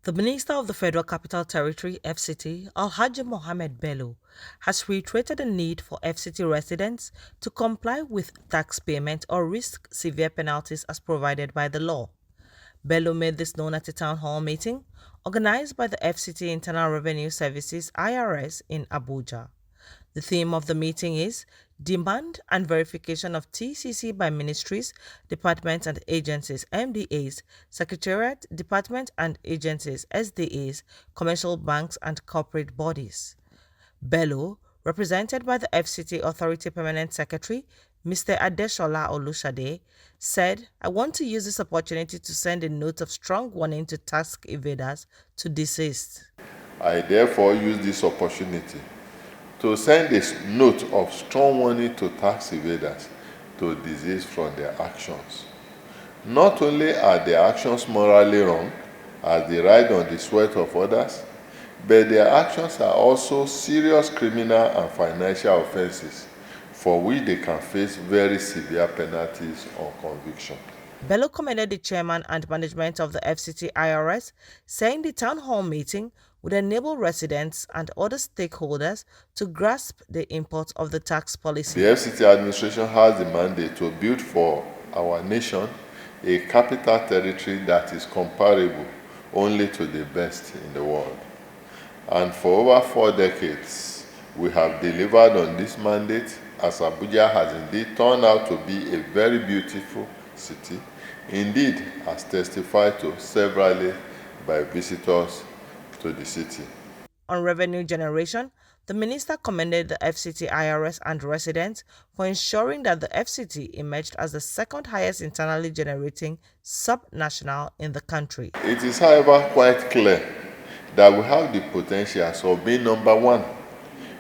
The Minister of the Federal Capital Territory, FCT, Alhaji Mohammed Bello, has reiterated the need for FCT residents to comply with tax payment or risk severe penalties as provided by the law. Bello made this known at a town hall meeting organized by the FCT Internal Revenue Services (IRS) in Abuja. The theme of the meeting is Demand and Verification of TCC by Ministries, Departments and Agencies (MDAs), Secretariat, Department and Agencies (SDAs), Commercial Banks and Corporate Bodies. Bello, represented by the FCT Authority Permanent Secretary, Mr. Adeshola Olushade, said, "I want to use this opportunity to send a note of strong warning to tax evaders to desist. I therefore use this opportunity to send a note of strong warning to tax evaders to desist from their actions. Not only are their actions morally wrong, as they ride on the sweat of others, but their actions are also serious criminal and financial offenses for which they can face very severe penalties on conviction." Bello commended the chairman and management of the FCT IRS, saying the town hall meeting would enable residents and other stakeholders to grasp the import of the tax policy. The FCT administration has the mandate to build for our nation a capital territory that is comparable only to the best in the world. And for over 4 decades, we have delivered on this mandate, as Abuja has indeed turned out to be a very beautiful city, indeed as testified to severally by visitors to the city. On revenue generation, the minister commended the FCT IRS and residents for ensuring that the FCT emerged as the second highest internally generating sub-national in the country. It is, however, quite clear that we have the potentials of being number one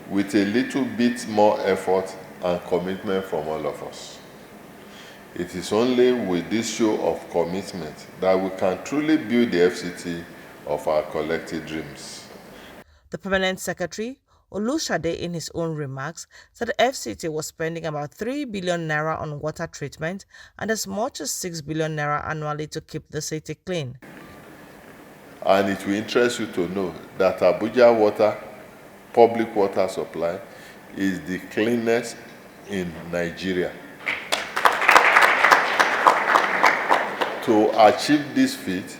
with a little bit more effort and commitment from all of us. It is only with this show of commitment that we can truly build the FCT of our collective dreams. The permanent secretary, Olushade, in his own remarks, said the FCT was spending about 3 billion naira on water treatment and as much as 6 billion naira annually to keep the city clean. And it will interest you to know that Abuja water, public water supply, is the cleanest in Nigeria. To achieve this feat,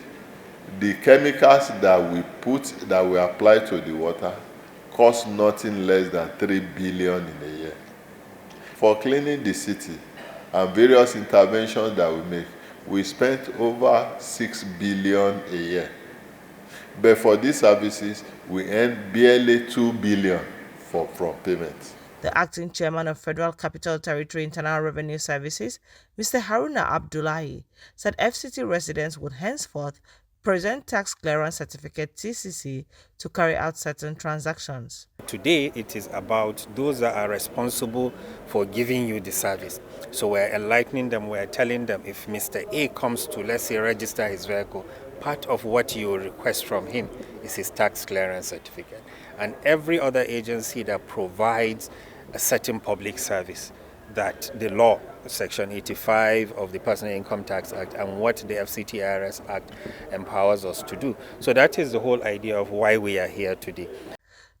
the chemicals that we apply to the water cost nothing less than 3 billion in a year. For cleaning the city and various interventions that we make, we spent over 6 billion a year. But for these services, we earn barely 2 billion from payments. The acting chairman of Federal Capital Territory Internal Revenue Services, Mr. Haruna Abdullahi, said FCT residents would henceforth present tax clearance certificate (TCC) to carry out certain transactions. Today, it is about those that are responsible for giving you the service. So we're enlightening them, we're telling them if Mr. A comes to, let's say, register his vehicle, part of what you request from him is his tax clearance certificate. And every other agency that provides a certain public service that the law, Section 85 of the Personal Income Tax Act and what the FCT IRS Act empowers us to do. So that is the whole idea of why we are here today.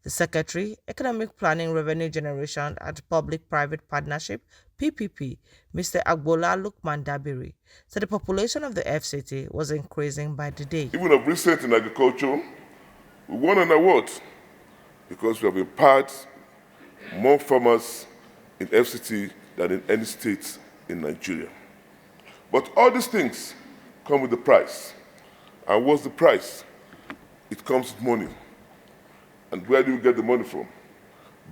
The Secretary, Economic Planning, Revenue Generation and Public-Private Partnership, PPP, Mr. Agbola Lukman Dabiri, said the population of the FCT was increasing by the day. Even of recent in agriculture, we won an award because we have empowered more farmers in FCT than in any state in Nigeria. But all these things come with a price. And what's the price? It comes with money. And where do you get the money from?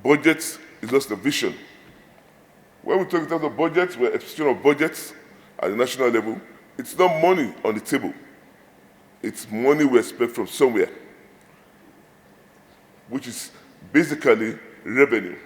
Budget is just a vision. When we talk in terms of budgets, we're execution of budgets at the national level. It's not money on the table. It's money we expect from somewhere, which is basically revenue.